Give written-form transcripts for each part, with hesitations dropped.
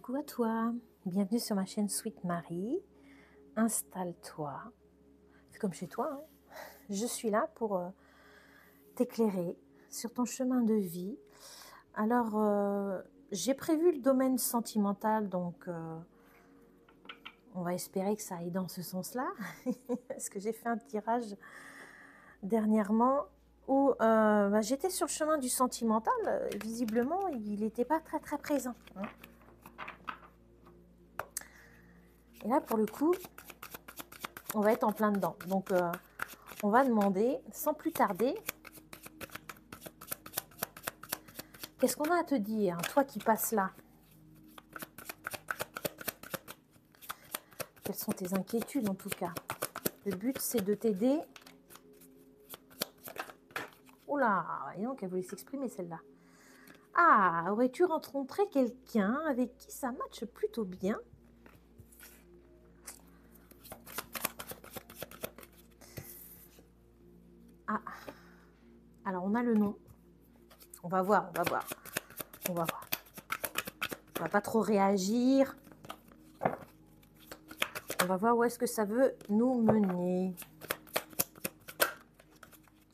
Coucou à toi, bienvenue sur ma chaîne Sweet Marie. Installe-toi, fais comme chez toi, hein. Je suis là pour t'éclairer sur ton chemin de vie. Alors, j'ai prévu le domaine sentimental, donc on va espérer que ça aille dans ce sens-là. Parce que j'ai fait un tirage dernièrement où j'étais sur le chemin du sentimental. Visiblement, il n'était pas très très présent, hein. Et là, pour le coup, on va être en plein dedans. Donc, on va demander, sans plus tarder, qu'est-ce qu'on a à te dire, toi qui passes là? Quelles sont tes inquiétudes en tout cas? Le but, c'est de t'aider. Oula, et donc elle voulait s'exprimer celle-là. Ah, aurais-tu rencontré quelqu'un avec qui ça matche plutôt bien? Ah, alors on a le nom. On va voir, on va voir. On va voir. On va pas trop réagir. On va voir où est-ce que ça veut nous mener.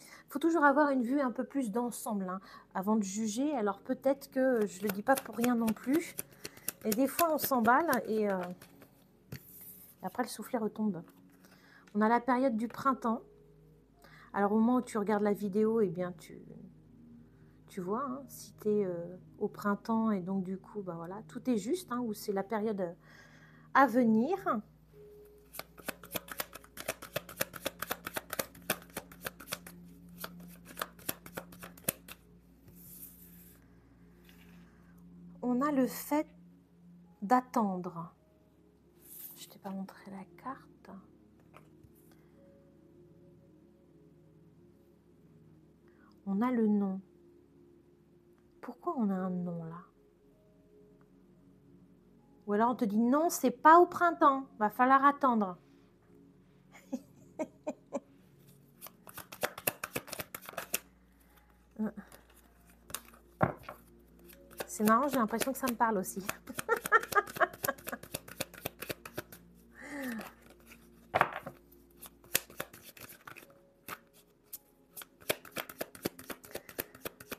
Il faut toujours avoir une vue un peu plus d'ensemble, hein, avant de juger. Alors peut-être que je ne le dis pas pour rien non plus. Et des fois, on s'emballe et après, le soufflet retombe. On a la période du printemps. Alors au moment où tu regardes la vidéo, eh bien, tu vois, hein, si tu es au printemps et donc du coup, ben voilà, tout est juste, hein, où c'est la période à venir. On a le fait d'attendre. Je t'ai pas montré la carte. On a le nom. Pourquoi on a un nom là? Ou alors on te dit non, c'est pas au printemps, va falloir attendre. C'est marrant, j'ai l'impression que ça me parle aussi.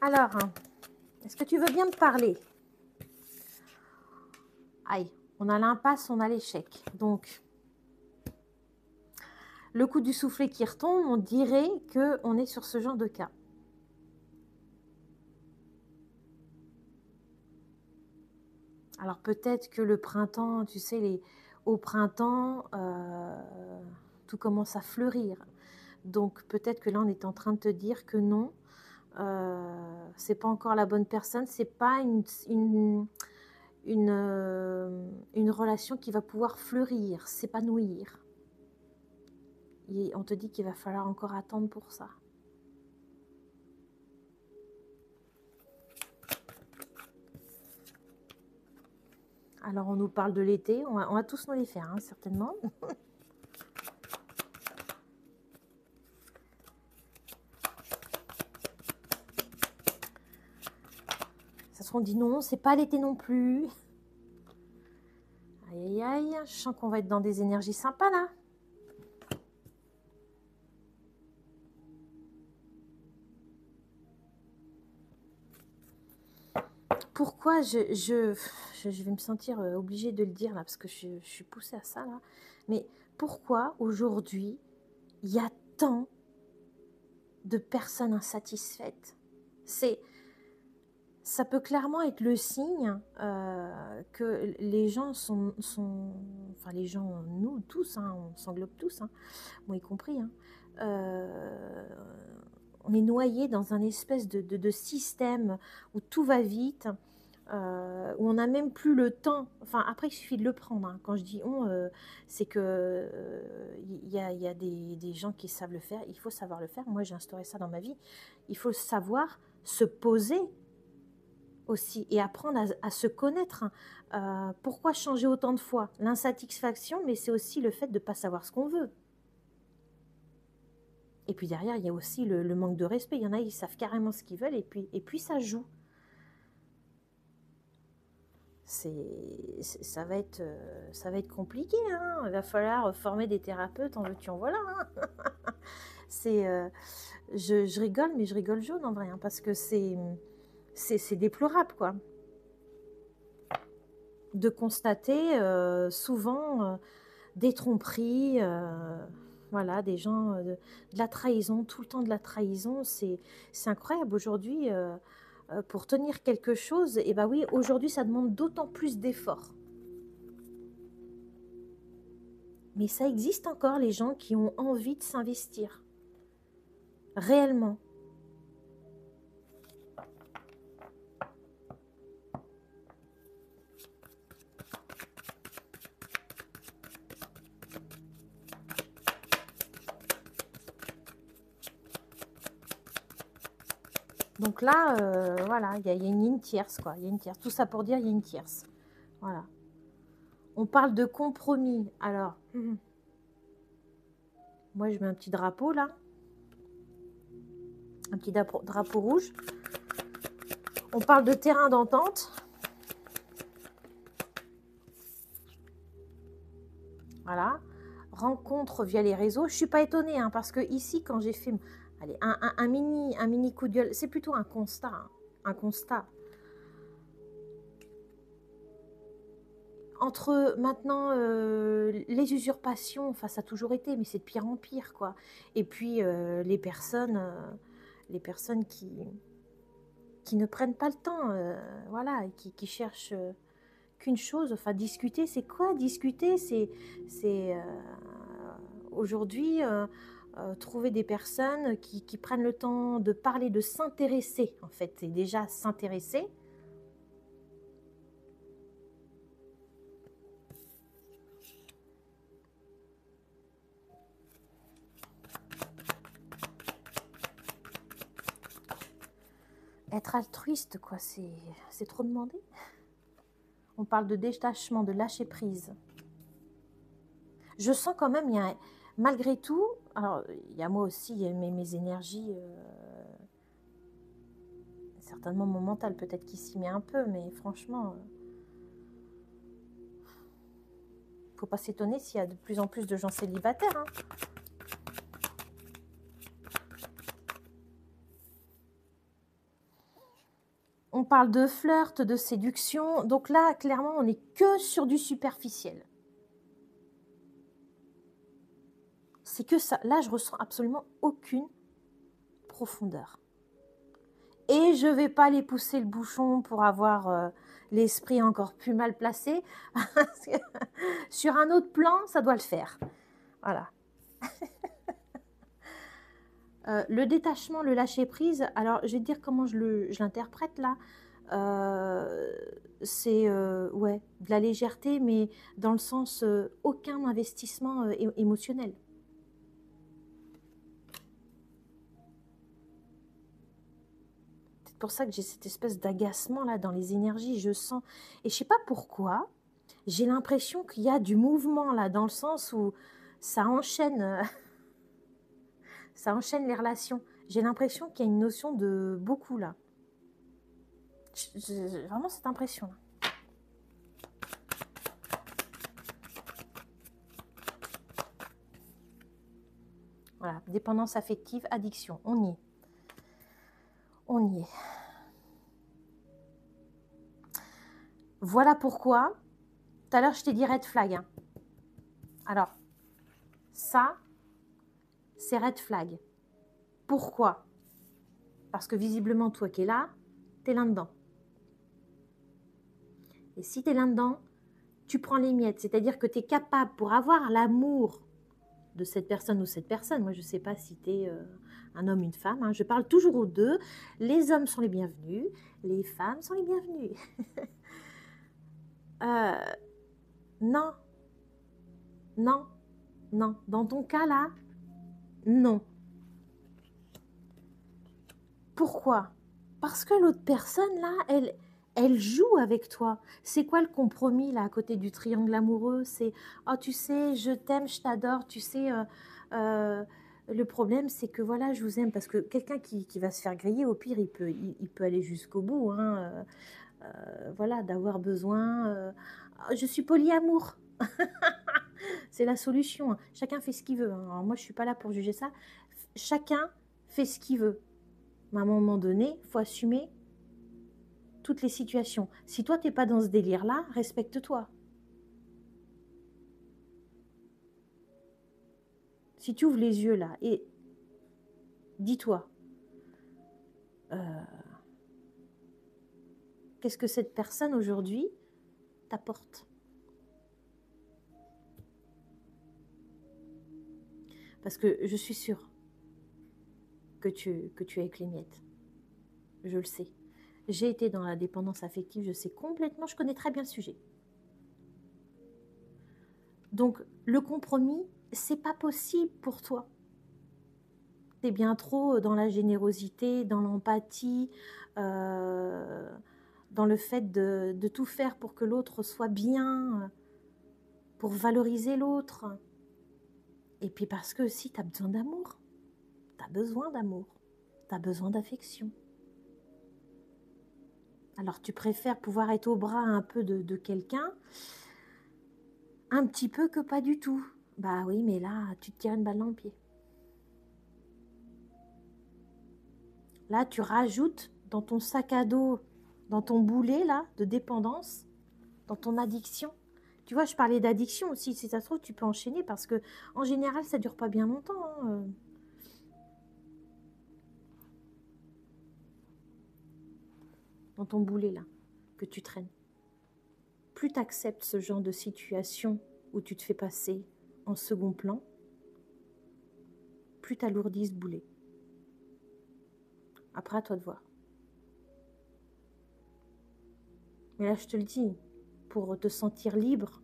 Alors, est-ce que tu veux bien me parler? Aïe, on a l'impasse, on a l'échec. Donc, le coup du soufflet qui retombe, on dirait qu'on est sur ce genre de cas. Alors, peut-être que le printemps, tu sais, au printemps, tout commence à fleurir. Donc, peut-être que là, on est en train de te dire que non, c'est pas encore la bonne personne, c'est pas une relation qui va pouvoir fleurir, s'épanouir. Et on te dit qu'il va falloir encore attendre pour ça. Alors, on nous parle de l'été, on va tous nous les faire, hein, certainement. Ça se trouve, on dit non, c'est pas l'été non plus. Aïe, aïe, aïe, je sens qu'on va être dans des énergies sympas, là. Pourquoi je vais me sentir obligée de le dire, là, parce que je suis poussée à ça, là. Mais pourquoi, aujourd'hui, il y a tant de personnes insatisfaites? Ça peut clairement être le signe que les gens enfin les gens, nous tous, hein, on s'englobe tous, hein, moi y compris, hein, on est noyé dans un espèce de système où tout va vite, où on n'a même plus le temps. Enfin, après, il suffit de le prendre, hein. Quand je dis on, c'est que y a des gens qui savent le faire. Il faut savoir le faire. Moi, j'ai instauré ça dans ma vie. Il faut savoir se poser aussi et apprendre à se connaître. Pourquoi changer autant de fois? L'insatisfaction, mais c'est aussi le fait de ne pas savoir ce qu'on veut. Et puis derrière, il y a aussi le manque de respect. Il y en a, ils savent carrément ce qu'ils veulent et puis ça joue. ça va être compliqué, hein. Il va falloir former des thérapeutes, en veux-tu, en voilà, hein. C'est, je rigole, mais je rigole jaune en vrai, hein, parce que c'est déplorable, quoi, de constater souvent des tromperies, voilà, des gens, de la trahison, tout le temps de la trahison, c'est incroyable aujourd'hui. Pour tenir quelque chose, et bah oui, aujourd'hui ça demande d'autant plus d'efforts. Mais ça existe encore, les gens qui ont envie de s'investir, réellement. Donc là, voilà, il y a une tierce, quoi. Il y a une tierce. Tout ça pour dire, il y a une tierce. Voilà. On parle de compromis. Alors, moi, je mets un petit drapeau, là. Un petit drapeau rouge. On parle de terrain d'entente. Voilà. Rencontre via les réseaux. Je ne suis pas étonnée, hein, parce que ici, quand j'ai fait allez, un mini coup de gueule, c'est plutôt un constat. Hein, un constat. Entre maintenant, les usurpations, enfin ça a toujours été, mais c'est de pire en pire, quoi. Et puis les personnes qui ne prennent pas le temps, voilà, et qui cherchent qu'une chose, enfin discuter, c'est quoi discuter? C'est aujourd'hui trouver des personnes qui prennent le temps de parler, de s'intéresser, en fait, c'est déjà s'intéresser. Être altruiste, quoi, c'est trop demandé. On parle de détachement, de lâcher prise. Je sens quand même, malgré tout, alors il y a moi aussi, il y a mes énergies, certainement mon mental peut-être qui s'y met un peu, mais franchement, faut pas s'étonner s'il y a de plus en plus de gens célibataires, hein. On parle de flirt, de séduction. Donc là, clairement, on n'est que sur du superficiel. C'est que ça. Là, je ressens absolument aucune profondeur. Et je ne vais pas les pousser le bouchon pour avoir l'esprit encore plus mal placé. Sur un autre plan, ça doit le faire. Voilà. Le détachement, le lâcher-prise, alors je vais te dire comment je l'interprète là. C'est ouais, de la légèreté, mais dans le sens aucun investissement émotionnel. C'est pour ça que j'ai cette espèce d'agacement là dans les énergies, je sens, et je sais pas pourquoi, j'ai l'impression qu'il y a du mouvement là, dans le sens où ça enchaîne, ça enchaîne les relations. J'ai l'impression qu'il y a une notion de beaucoup là. J'ai vraiment cette impression là. Voilà, dépendance affective, addiction, on y est. On y est. Voilà pourquoi, tout à l'heure je t'ai dit red flag. Hein. Alors, ça, c'est red flag. Pourquoi? Parce que visiblement, toi qui es là, t'es là-dedans. Et si t'es là-dedans, tu prends les miettes. C'est-à-dire que tu es capable, pour avoir l'amour de cette personne ou cette personne, moi je ne sais pas si tu es un homme, une femme, hein, je parle toujours aux deux, les hommes sont les bienvenus, les femmes sont les bienvenues. Non, non, non, dans ton cas là, non. Pourquoi? Parce que l'autre personne là, elle joue avec toi. C'est quoi le compromis là à côté du triangle amoureux? C'est oh tu sais, je t'aime, je t'adore. Tu sais, le problème c'est que voilà, je vous aime parce que quelqu'un qui va se faire griller, au pire il peut aller jusqu'au bout. Hein, voilà, d'avoir besoin. Je suis polyamour. C'est la solution, hein. Chacun fait ce qu'il veut, hein. Alors moi, je ne suis pas là pour juger ça. Chacun fait ce qu'il veut. Mais à un moment donné, il faut assumer toutes les situations. Si toi, tu n'es pas dans ce délire-là, respecte-toi. Si tu ouvres les yeux là et dis-toi, qu'est-ce que cette personne aujourd'hui t'apporte? Parce que je suis sûre que tu es avec les miettes. Je le sais. J'ai été dans la dépendance affective, je sais complètement, je connais très bien le sujet. Donc, le compromis, c'est pas possible pour toi. Tu es bien trop dans la générosité, dans l'empathie, dans le fait de tout faire pour que l'autre soit bien, pour valoriser l'autre. Et puis parce que si tu as besoin d'amour, tu as besoin d'amour, tu as besoin d'affection. Alors tu préfères pouvoir être au bras un peu de quelqu'un, un petit peu que pas du tout. Bah oui, mais là, tu te tires une balle dans le pied. Là, tu rajoutes dans ton sac à dos, dans ton boulet là, de dépendance, dans ton addiction. Tu vois, je parlais d'addiction aussi. Si ça se trouve, tu peux enchaîner parce que en général, ça dure pas bien longtemps, hein. Dans ton boulet là, que tu traînes. Plus tu acceptes ce genre de situation où tu te fais passer en second plan, plus tu alourdis ce boulet. Après, à toi de voir. Mais là, je te le dis, pour te sentir libre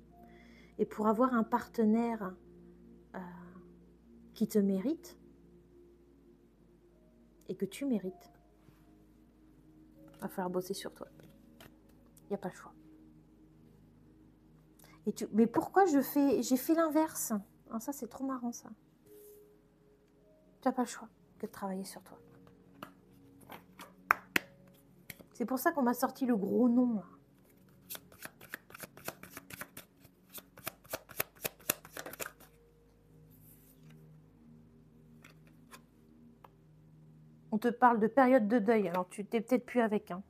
et pour avoir un partenaire qui te mérite et que tu mérites, il va falloir bosser sur toi. Il n'y a pas le choix. Mais pourquoi j'ai fait l'inverse? Ah, ça, c'est trop marrant, ça. Tu n'as pas le choix que de travailler sur toi. C'est pour ça qu'on m'a sorti le gros nom, là. On te parle de période de deuil, alors tu t'es peut-être plus avec, hein.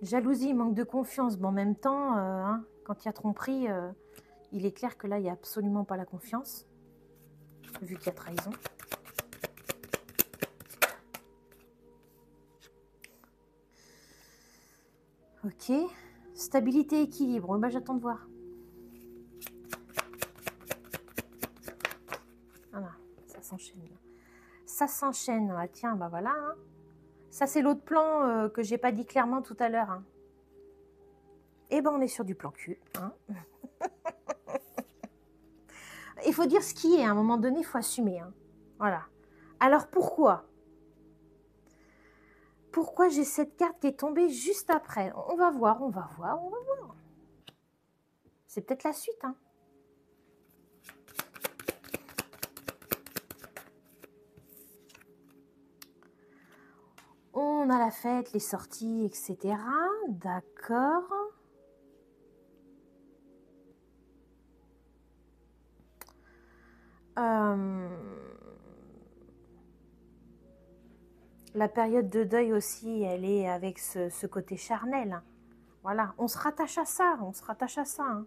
Jalousie, manque de confiance. Mais en même temps, hein, quand il y a tromperie, il est clair que là, il n'y a absolument pas la confiance, vu qu'il y a trahison. Ok. Stabilité, équilibre. Ben, j'attends de voir. Voilà, ça s'enchaîne. Ça s'enchaîne. Ah, tiens, bah voilà, hein. Ça, c'est l'autre plan que j'ai pas dit clairement tout à l'heure, hein. Eh ben, on est sur du plan cul, hein. Il faut dire ce qui est, à un moment donné, il faut assumer, hein. Voilà. Alors, pourquoi j'ai cette carte qui est tombée juste après? On va voir. C'est peut-être la suite, hein. On a la fête, les sorties, etc. D'accord. La période de deuil aussi, elle est avec ce côté charnel. Voilà, on se rattache à ça, hein.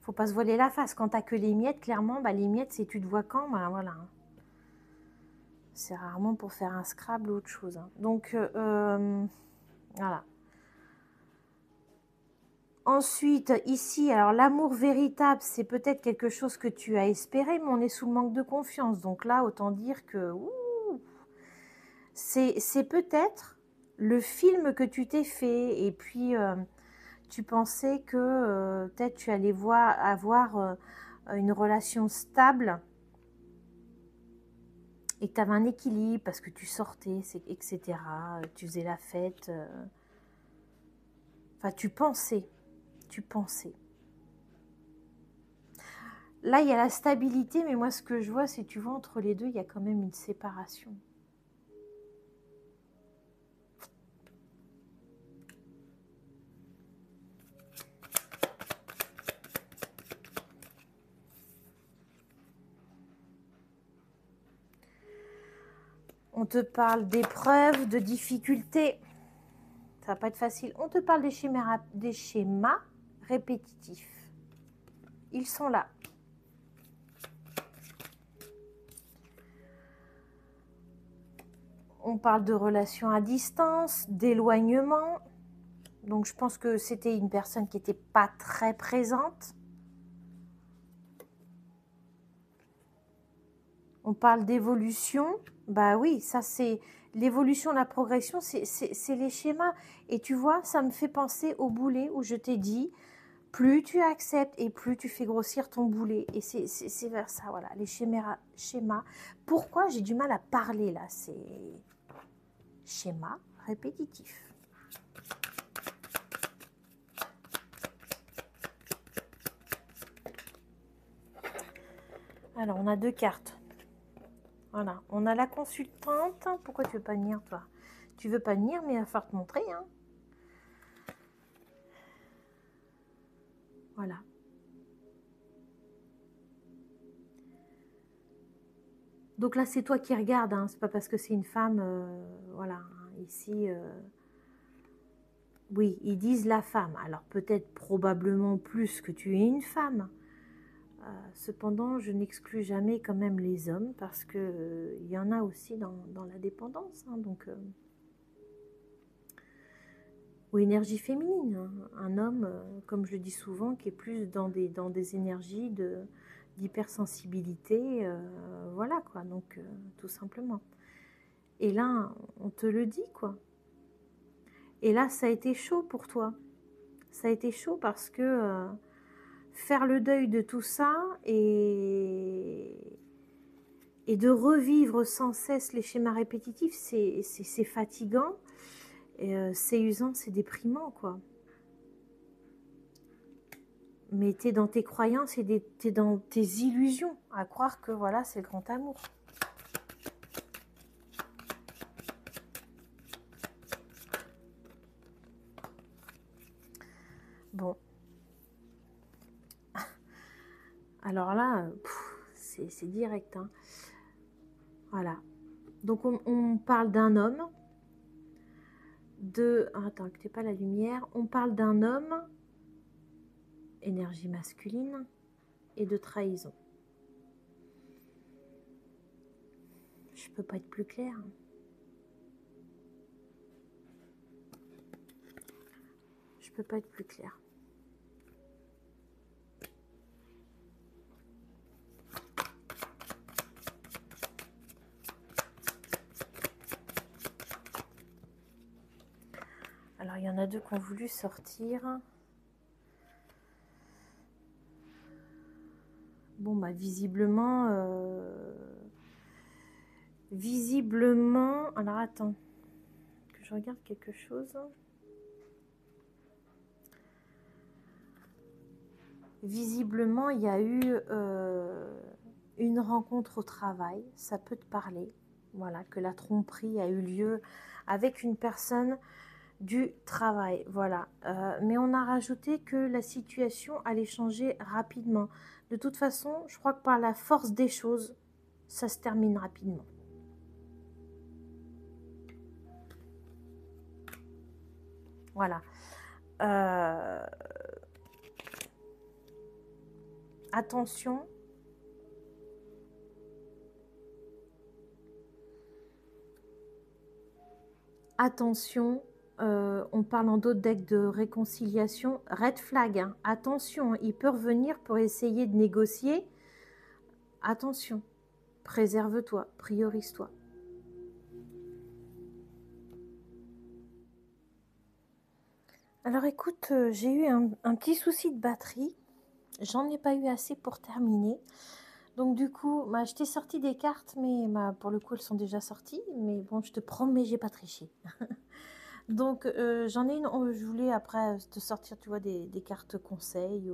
Faut pas se voiler la face. Quand t'as que les miettes, clairement, bah, les miettes, c'est tu te vois quand, bah, voilà. C'est rarement pour faire un Scrabble ou autre chose, hein. Donc, voilà. Ensuite, ici, alors l'amour véritable, c'est peut-être quelque chose que tu as espéré, mais on est sous le manque de confiance. Donc là, autant dire que c'est peut-être le film que tu t'es fait. Et puis, tu pensais que peut-être tu allais avoir une relation stable et que tu avais un équilibre parce que tu sortais, etc. Tu faisais la fête. Enfin, tu pensais. Là, il y a la stabilité, mais moi, ce que je vois, c'est, tu vois, entre les deux, il y a quand même une séparation. On te parle d'épreuves, de difficultés. Ça va pas être facile. On te parle des schémas répétitifs. Ils sont là. On parle de relations à distance, d'éloignement. Donc, je pense que c'était une personne qui n'était pas très présente. On parle d'évolution. Bah oui, ça c'est l'évolution, la progression, c'est les schémas. Et tu vois, ça me fait penser au boulet où je t'ai dit, plus tu acceptes et plus tu fais grossir ton boulet. Et c'est vers ça, voilà, les schémas. Pourquoi j'ai du mal à parler là? C'est schéma répétitif. Alors, on a 2 cartes. Voilà, on a la consultante. Pourquoi tu veux pas venir, toi? Tu veux pas venir, mais il va falloir te montrer, hein. Voilà. Donc là, c'est toi qui regardes, hein. C'est pas parce que c'est une femme, voilà. Ici, oui, ils disent la femme. Alors peut-être probablement plus que tu es une femme. Cependant, je n'exclus jamais quand même les hommes parce que il y en a aussi dans la dépendance, hein, donc ou énergie féminine, hein. Un homme, comme je dis souvent, qui est plus dans des énergies d'hypersensibilité, voilà quoi, donc tout simplement. Et là, on te le dit quoi. Et là, ça a été chaud pour toi. Ça a été chaud parce que faire le deuil de tout ça et de revivre sans cesse les schémas répétitifs, c'est fatigant, c'est usant, c'est déprimant, quoi. Mais tu es dans tes croyances et tu es dans tes illusions, à croire que voilà, c'est le grand amour. Bon. Alors là, c'est direct, hein. Voilà. Donc on parle d'un homme, attends, que t'aies pas la lumière. On parle d'un homme, énergie masculine, et de trahison. Je peux pas être plus claire. Je peux pas être plus claire. Alors, il y en a 2 qui ont voulu sortir. Bon, bah, visiblement... Alors, attends. Que je regarde quelque chose. Visiblement, il y a eu une rencontre au travail. Ça peut te parler. Voilà, que la tromperie a eu lieu avec une personne du travail, voilà. Mais on a rajouté que la situation allait changer rapidement. De toute façon, je crois que par la force des choses, ça se termine rapidement. Voilà. Attention. Attention. On parle en d'autres decks de réconciliation. Red flag, hein. Attention, il peut revenir pour essayer de négocier. Attention. Préserve-toi, priorise-toi. Alors écoute, j'ai eu un petit souci de batterie. J'en ai pas eu assez pour terminer. Donc du coup, je t'ai sorti des cartes, mais pour le coup, elles sont déjà sorties. Mais bon, je te promets, j'ai pas triché. Donc j'en ai une, je voulais après te sortir, tu vois, des cartes conseils.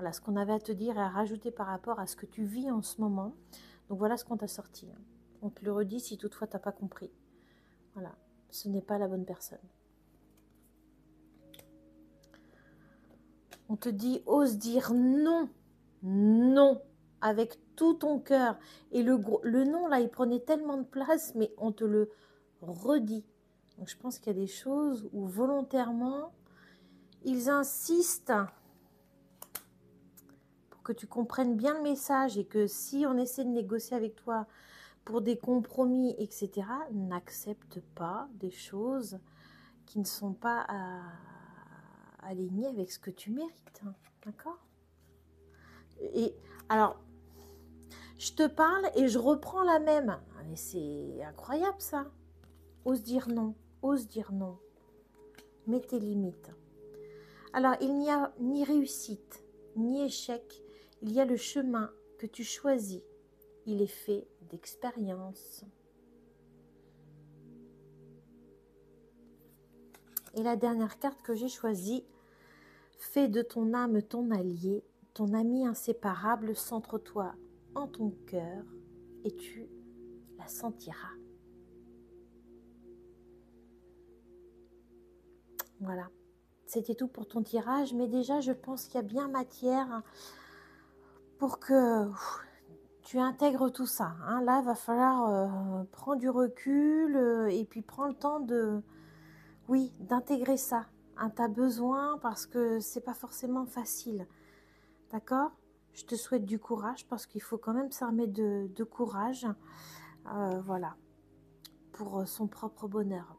Voilà ce qu'on avait à te dire et à rajouter par rapport à ce que tu vis en ce moment. Donc voilà ce qu'on t'a sorti. On te le redit si toutefois tu n'as pas compris. Voilà, ce n'est pas la bonne personne. On te dit, ose dire non, non, avec tout ton cœur. Et le non, là, il prenait tellement de place, mais on te le redit. Donc, je pense qu'il y a des choses où volontairement, ils insistent pour que tu comprennes bien le message et que si on essaie de négocier avec toi pour des compromis, etc., n'accepte pas des choses qui ne sont pas alignées avec ce que tu mérites. D'accord? Et alors, je te parle et je reprends la même. Mais c'est incroyable ça. Ose dire non. Ose dire non. Mets tes limites. Alors, il n'y a ni réussite, ni échec. Il y a le chemin que tu choisis. Il est fait d'expérience. Et la dernière carte que j'ai choisie, fais de ton âme ton allié, ton ami inséparable, centre-toi en ton cœur et tu la sentiras. Voilà, c'était tout pour ton tirage, mais déjà je pense qu'il y a bien matière pour que tu intègres tout ça. Hein. Là, il va falloir prendre du recul et puis prendre le temps de, oui, d'intégrer ça. Hein, tu as besoin parce que c'est pas forcément facile. D'accord? Je te souhaite du courage parce qu'il faut quand même s'armer de courage. Voilà, pour son propre bonheur.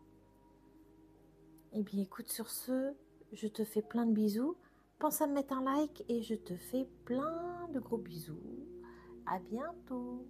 Eh bien, écoute, sur ce, je te fais plein de bisous. Pense à me mettre un like et je te fais plein de gros bisous. À bientôt.